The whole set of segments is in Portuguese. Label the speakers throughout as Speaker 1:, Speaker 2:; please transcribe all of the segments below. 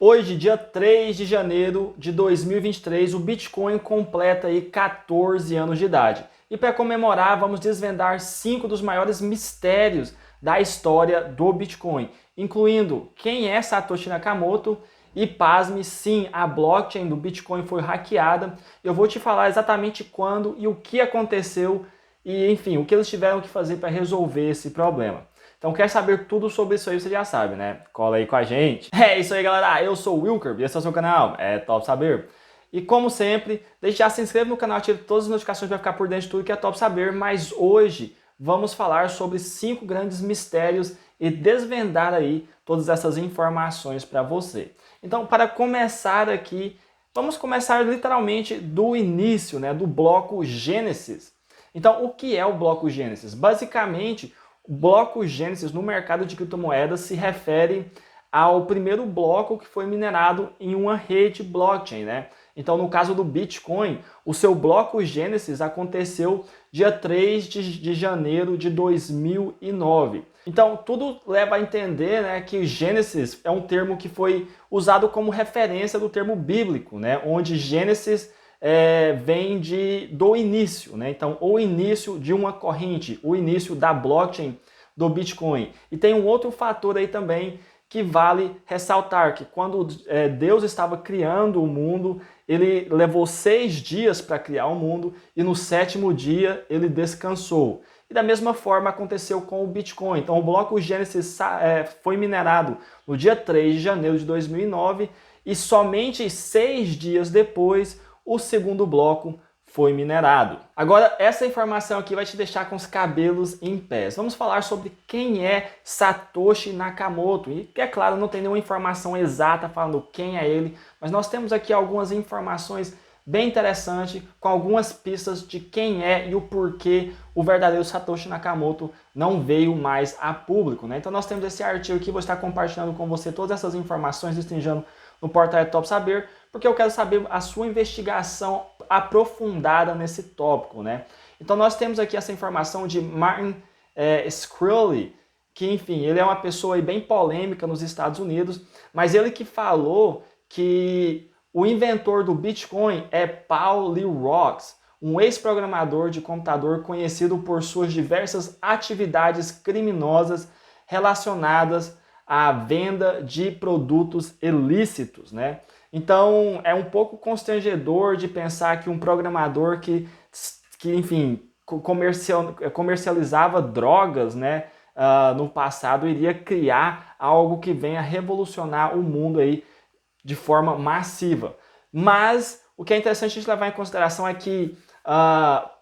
Speaker 1: Hoje, dia 3 de janeiro de 2023, o Bitcoin completa aí 14 anos de idade. E para comemorar, vamos desvendar 5 dos maiores mistérios da história do Bitcoin, incluindo quem é Satoshi Nakamoto e, pasme, sim, a blockchain do Bitcoin foi hackeada. Eu vou te falar exatamente quando e o que aconteceu e, enfim, o que eles tiveram que fazer para resolver esse problema. Então, quer saber tudo sobre isso aí, você já sabe, né? Cola aí com a gente. É isso aí, galera. Eu sou o Wilker e esse é o seu canal. É Top Saber. E como sempre, já se inscreve no canal, ative todas as notificações para ficar por dentro de tudo que é Top Saber. Mas hoje vamos falar sobre 5 grandes mistérios e desvendar aí todas essas informações para você. Então, para começar aqui, vamos começar literalmente do início, né? Do bloco Gênesis. Então, o que é o bloco Gênesis? Basicamente, o bloco Gênesis no mercado de criptomoedas se refere ao primeiro bloco que foi minerado em uma rede blockchain, né? Então, no caso do Bitcoin, o seu bloco Gênesis aconteceu dia 3 de janeiro de 2009. Então, tudo leva a entender, né, que Gênesis é um termo que foi usado como referência do termo bíblico, né, onde Gênesis vem do início, né? Então, o início de uma corrente, o início da blockchain do Bitcoin. E tem um outro fator aí também que vale ressaltar, que quando Deus estava criando o mundo, ele levou 6 dias para criar o mundo e no 7º dia ele descansou. E da mesma forma aconteceu com o Bitcoin. Então, o bloco Gênesis foi minerado no dia 3 de janeiro de 2009 e somente 6 dias depois o segundo bloco foi minerado. Agora, essa informação aqui vai te deixar com os cabelos em pés. Vamos falar sobre quem é Satoshi Nakamoto. E, é claro, não tem nenhuma informação exata falando quem é ele, mas nós temos aqui algumas informações bem interessantes, com algumas pistas de quem é e o porquê o verdadeiro Satoshi Nakamoto não veio mais a público, né? Então nós temos esse artigo aqui, vou estar compartilhando com você todas essas informações, destrinchando no portal Top Saber, porque eu quero saber a sua investigação aprofundada nesse tópico, né? Então nós temos aqui essa informação de Martin Shkreli, que, enfim, ele é uma pessoa aí bem polêmica nos Estados Unidos, mas ele que falou que o inventor do Bitcoin é Paul Lee Rocks, um ex-programador de computador conhecido por suas diversas atividades criminosas relacionadas à venda de produtos ilícitos, né? Então, é um pouco constrangedor de pensar que um programador que enfim, comercializava drogas, né, no passado, iria criar algo que venha revolucionar o mundo aí de forma massiva. Mas o que é interessante a gente levar em consideração é que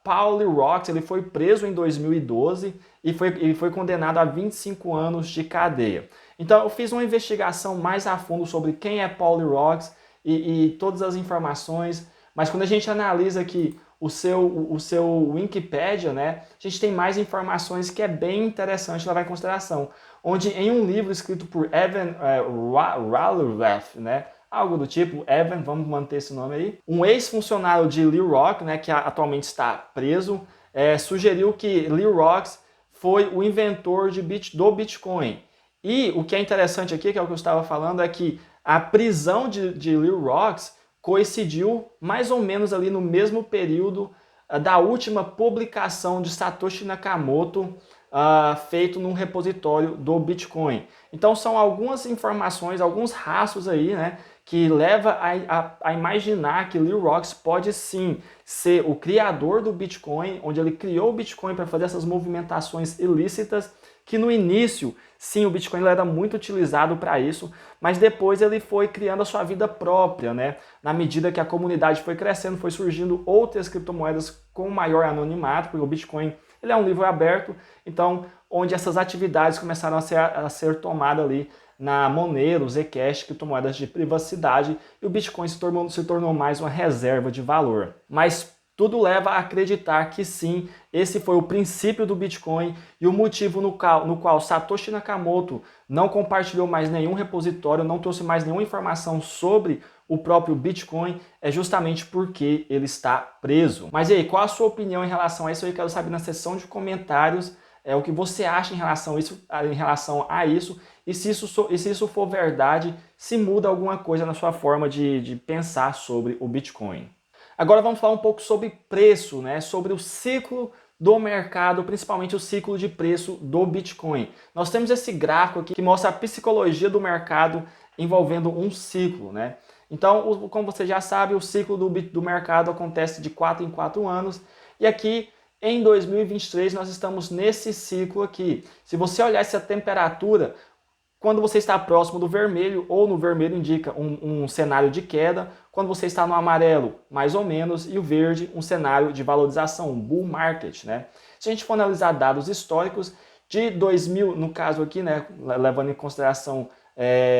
Speaker 1: Paul Lee Rocks ele foi preso em 2012 e foi condenado a 25 anos de cadeia. Então eu fiz uma investigação mais a fundo sobre quem é Paul Lee Rocks e todas as informações, mas quando a gente analisa aqui o seu Wikipedia, né, a gente tem mais informações que é bem interessante levar em consideração. Onde em um livro escrito por Evan Ralrath, né, algo do tipo, Evan, vamos manter esse nome aí, um ex-funcionário de Lee Rock, né, que atualmente está preso, sugeriu que Lee Rocks foi o inventor do Bitcoin. E o que é interessante aqui, que é o que eu estava falando, é que a prisão de Lee Rocks coincidiu mais ou menos ali no mesmo período da última publicação de Satoshi Nakamoto feito num repositório do Bitcoin. Então são algumas informações, alguns rastros aí, né, que leva a imaginar que Lee Rocks pode sim ser o criador do Bitcoin, onde ele criou o Bitcoin para fazer essas movimentações ilícitas, que no início, sim, o Bitcoin era muito utilizado para isso, mas depois ele foi criando a sua vida própria, né? Na medida que a comunidade foi crescendo, foi surgindo outras criptomoedas com maior anonimato, porque o Bitcoin ele é um livro aberto, então onde essas atividades começaram a ser tomadas ali na Monero, Zcash, criptomoedas de privacidade, e o Bitcoin se tornou mais uma reserva de valor. Mas tudo leva a acreditar que sim, esse foi o princípio do Bitcoin e o motivo no qual Satoshi Nakamoto não compartilhou mais nenhum repositório, não trouxe mais nenhuma informação sobre o próprio Bitcoin, é justamente porque ele está preso. Mas e aí, qual a sua opinião em relação a isso? Eu quero saber na seção de comentários. é o que você acha em relação a isso e se isso for verdade, se muda alguma coisa na sua forma de pensar sobre o Bitcoin. Agora vamos falar um pouco sobre preço, né? Sobre o ciclo do mercado, principalmente o ciclo de preço do Bitcoin. Nós temos esse gráfico aqui que mostra a psicologia do mercado envolvendo um ciclo, né? Então, como você já sabe, o ciclo do mercado acontece de 4 em 4 anos e aqui em 2023 nós estamos nesse ciclo aqui. Se você olhar essa temperatura, quando você está próximo do vermelho, ou no vermelho indica um cenário de queda, quando você está no amarelo, mais ou menos, e o verde, um cenário de valorização, um bull market, né? Se a gente for analisar dados históricos de 2000, no caso aqui, né, levando em consideração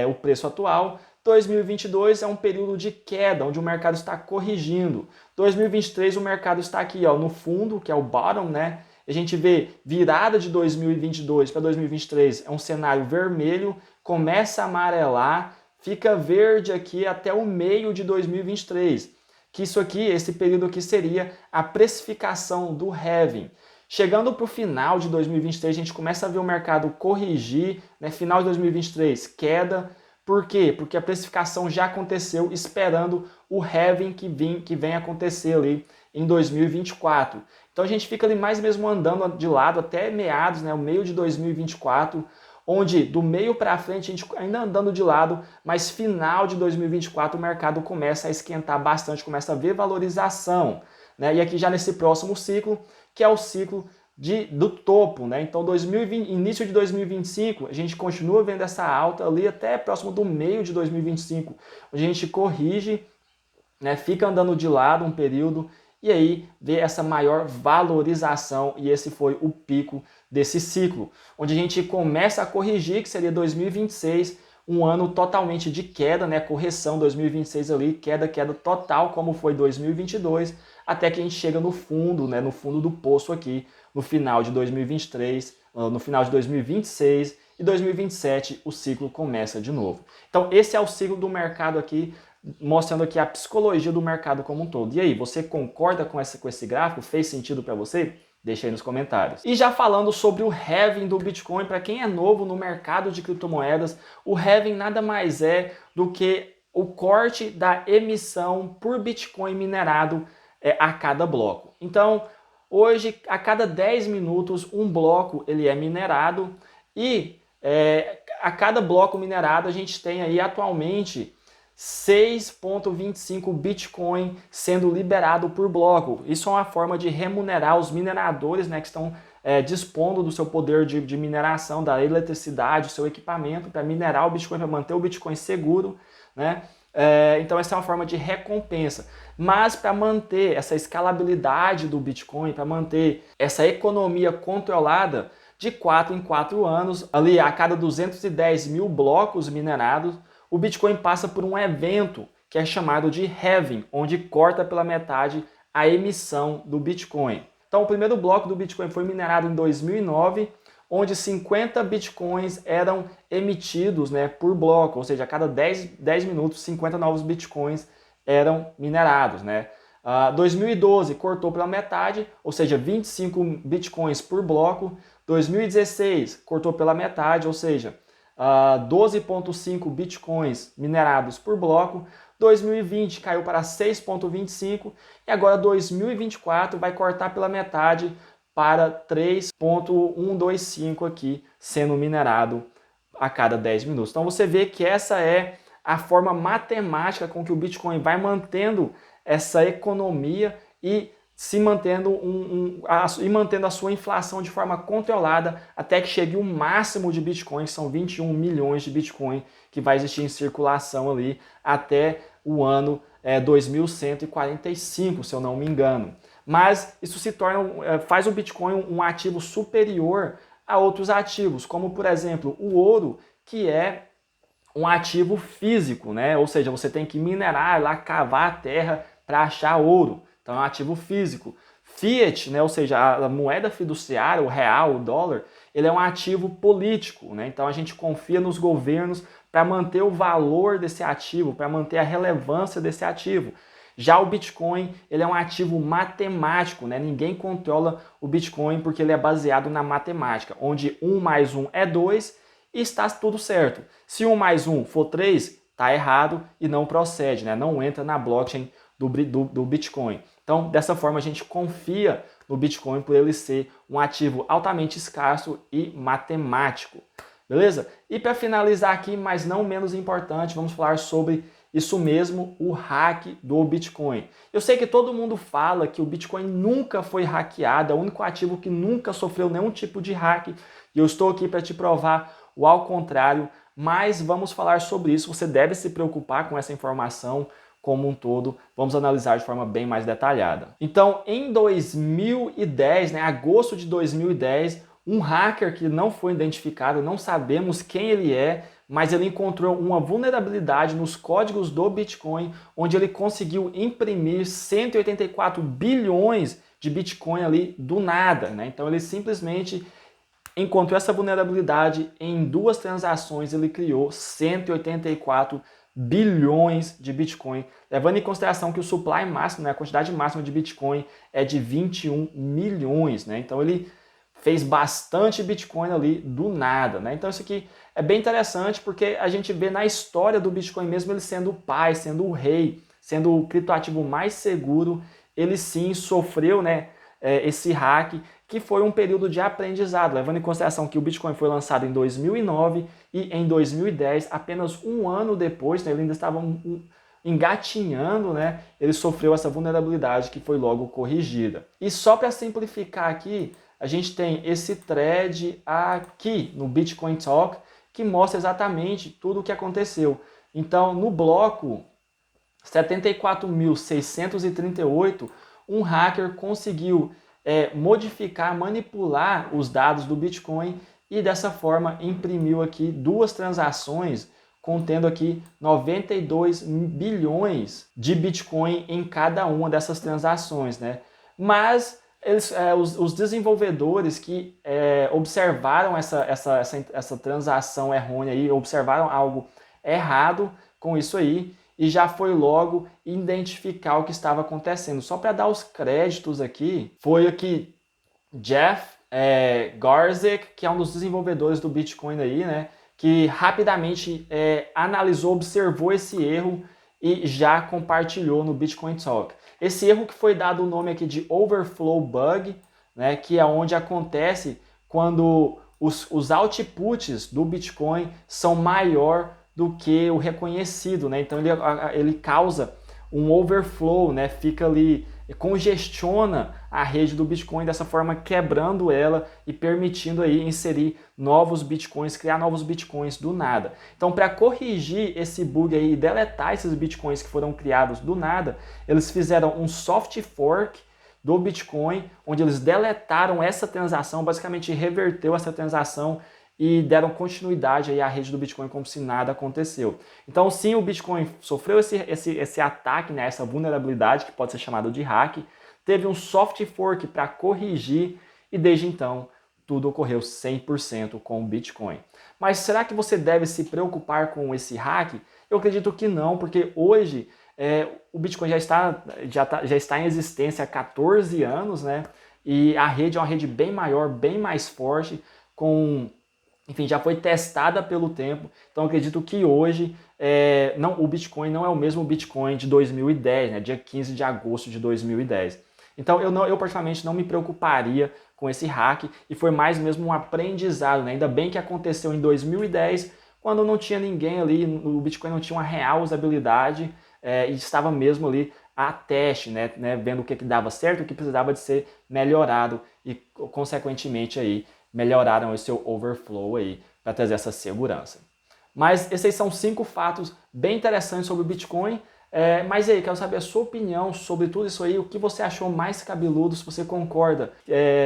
Speaker 1: o preço atual, 2022 é um período de queda, onde o mercado está corrigindo. 2023 o mercado está aqui, ó, no fundo, que é o bottom, né? A gente vê virada de 2022 para 2023, é um cenário vermelho, começa a amarelar, fica verde aqui até o meio de 2023. Que isso aqui, esse período aqui seria a precificação do halving. Chegando para o final de 2023, a gente começa a ver o mercado corrigir, né? Final de 2023, queda. Por quê? Porque a precificação já aconteceu esperando o halving que vem acontecer ali em 2024. Então a gente fica ali mais mesmo andando de lado até meados, né, o meio de 2024, onde do meio para frente a gente ainda andando de lado, mas final de 2024 o mercado começa a esquentar bastante, começa a ver valorização, né? E aqui já nesse próximo ciclo, que é o ciclo do topo, né? Então início de 2025 a gente continua vendo essa alta ali até próximo do meio de 2025, onde a gente corrige, né? Fica andando de lado um período e aí vê essa maior valorização e esse foi o pico desse ciclo, onde a gente começa a corrigir, que seria 2026, um ano totalmente de queda, né? Correção 2026 ali, queda total, como foi 2022, até que a gente chega no fundo, né? No fundo do poço aqui, no final de 2023, no final de 2026 e 2027 o ciclo começa de novo. Então esse é o ciclo do mercado aqui, mostrando aqui a psicologia do mercado como um todo. E aí, você concorda com esse gráfico? Fez sentido para você? Deixa aí nos comentários. E já falando sobre o halving do Bitcoin, para quem é novo no mercado de criptomoedas, o halving nada mais é do que o corte da emissão por Bitcoin minerado a cada bloco. Então, hoje, a cada 10 minutos, um bloco ele é minerado e a cada bloco minerado a gente tem aí atualmente 6,25 Bitcoin sendo liberado por bloco. Isso é uma forma de remunerar os mineradores, né, que estão dispondo do seu poder de mineração, da eletricidade, do seu equipamento para minerar o Bitcoin, para manter o Bitcoin seguro, né? Então essa é uma forma de recompensa. Mas para manter essa escalabilidade do Bitcoin, para manter essa economia controlada, de 4 em 4 anos, ali a cada 210 mil blocos minerados, o Bitcoin passa por um evento que é chamado de halving, onde corta pela metade a emissão do Bitcoin. Então o primeiro bloco do Bitcoin foi minerado em 2009, onde 50 Bitcoins eram emitidos, né, por bloco, ou seja, a cada 10 minutos 50 novos Bitcoins eram minerados, né? 2012 cortou pela metade, ou seja, 25 Bitcoins por bloco. 2016 cortou pela metade, ou seja, 12,5 Bitcoins minerados por bloco. 2020 caiu para 6,25 e agora 2024 vai cortar pela metade para 3,125 aqui sendo minerado a cada 10 minutos. Então você vê que essa é a forma matemática com que o Bitcoin vai mantendo essa economia e se mantendo mantendo a sua inflação de forma controlada até que chegue o máximo de Bitcoin, que são 21 milhões de Bitcoin que vai existir em circulação ali até o ano 2145, se eu não me engano. Mas isso faz o Bitcoin um ativo superior a outros ativos, como por exemplo o ouro, que é um ativo físico, né? Ou seja, você tem que minerar lá, cavar a terra para achar ouro. Então é um ativo físico. Fiat, né, ou seja, a moeda fiduciária, o real, o dólar, ele é um ativo político, né? Então a gente confia nos governos para manter o valor desse ativo, para manter a relevância desse ativo. Já o Bitcoin, ele é um ativo matemático, né? Ninguém controla o Bitcoin porque ele é baseado na matemática, onde 1 mais 1 é 2 e está tudo certo. Se 1 mais 1 for 3, está errado e não procede, né? Não entra na blockchain do Bitcoin. Então, dessa forma, a gente confia no Bitcoin por ele ser um ativo altamente escasso e matemático. Beleza? E para finalizar aqui, mas não menos importante, vamos falar sobre isso mesmo, o hack do Bitcoin. Eu sei que todo mundo fala que o Bitcoin nunca foi hackeado, é o único ativo que nunca sofreu nenhum tipo de hack, e eu estou aqui para te provar o ao contrário, mas vamos falar sobre isso. Você deve se preocupar com essa informação como um todo, vamos analisar de forma bem mais detalhada. Então, em 2010, agosto de 2010, um hacker que não foi identificado, não sabemos quem ele é, mas ele encontrou uma vulnerabilidade nos códigos do Bitcoin, onde ele conseguiu imprimir 184 bilhões de Bitcoin ali do nada, né? Então ele simplesmente encontrou essa vulnerabilidade em 2 transações, ele criou 184 bilhões de Bitcoin, levando em consideração que o supply máximo, a quantidade máxima de Bitcoin é de 21 milhões, né? Então ele fez bastante Bitcoin ali do nada, né? Então isso aqui é bem interessante porque a gente vê na história do Bitcoin mesmo ele sendo o pai, sendo o rei, sendo o criptoativo mais seguro, ele sim sofreu, esse hack, que foi um período de aprendizado, levando em consideração que o Bitcoin foi lançado em 2009 e em 2010, apenas um ano depois, ele ainda estava engatinhando, ele sofreu essa vulnerabilidade que foi logo corrigida. E só para simplificar aqui, a gente tem esse thread aqui no Bitcoin Talk que mostra exatamente tudo o que aconteceu. Então, no bloco 74.638, um hacker conseguiu modificar, manipular os dados do Bitcoin e dessa forma imprimiu aqui 2 transações contendo aqui 92 bilhões de Bitcoin em cada uma dessas transações, né? Mas os desenvolvedores que observaram essa transação errônea aí, observaram algo errado com isso aí e já foi logo identificar o que estava acontecendo. Só para dar os créditos aqui, foi aqui Jeff Garzik, que é um dos desenvolvedores do Bitcoin aí, né? Que rapidamente analisou, observou esse erro e já compartilhou no Bitcoin Talk. Esse erro que foi dado o nome aqui de Overflow Bug, né, que é onde acontece quando os outputs do Bitcoin são maior do que o reconhecido, né? Então ele causa um overflow, né? Fica ali, congestiona a rede do Bitcoin, dessa forma quebrando ela e permitindo aí inserir novos Bitcoins, criar novos Bitcoins do nada. Então, para corrigir esse bug aí e deletar esses Bitcoins que foram criados do nada, eles fizeram um soft fork do Bitcoin, onde eles deletaram essa transação, basicamente reverteu essa transação e deram continuidade aí à rede do Bitcoin como se nada aconteceu. Então sim, o Bitcoin sofreu esse ataque, essa vulnerabilidade, que pode ser chamado de hack, teve um soft fork para corrigir e desde então tudo ocorreu 100% com o Bitcoin. Mas será que você deve se preocupar com esse hack? Eu acredito que não, porque hoje o Bitcoin já está em existência há 14 anos, né? E a rede é uma rede bem maior, bem mais forte, enfim, já foi testada pelo tempo, então acredito que hoje o Bitcoin não é o mesmo Bitcoin de 2010, né, dia 15 de agosto de 2010. Então eu particularmente não me preocuparia com esse hack e foi mais mesmo um aprendizado, né? Ainda bem que aconteceu em 2010, quando não tinha ninguém ali, o Bitcoin não tinha uma real usabilidade e estava mesmo ali a teste, né, vendo o que dava certo, o que precisava de ser melhorado e consequentemente aí melhoraram esse seu overflow aí para trazer essa segurança. Mas esses são 5 fatos bem interessantes sobre o Bitcoin. Mas aí, quero saber a sua opinião sobre tudo isso aí, o que você achou mais cabeludo, se você concorda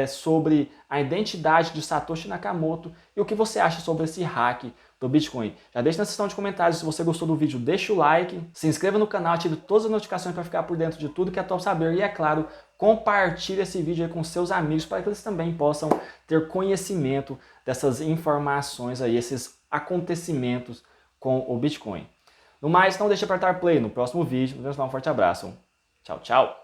Speaker 1: sobre a identidade de Satoshi Nakamoto e o que você acha sobre esse hack do Bitcoin. Já deixa na seção de comentários se você gostou do vídeo, deixa o like, se inscreva no canal, ative todas as notificações para ficar por dentro de tudo que é Top Saber e, é claro, compartilhe esse vídeo aí com seus amigos para que eles também possam ter conhecimento dessas informações aí, esses acontecimentos com o Bitcoin. No mais, não deixe de apertar play no próximo vídeo. Nos vemos lá, um forte abraço Tchau, tchau!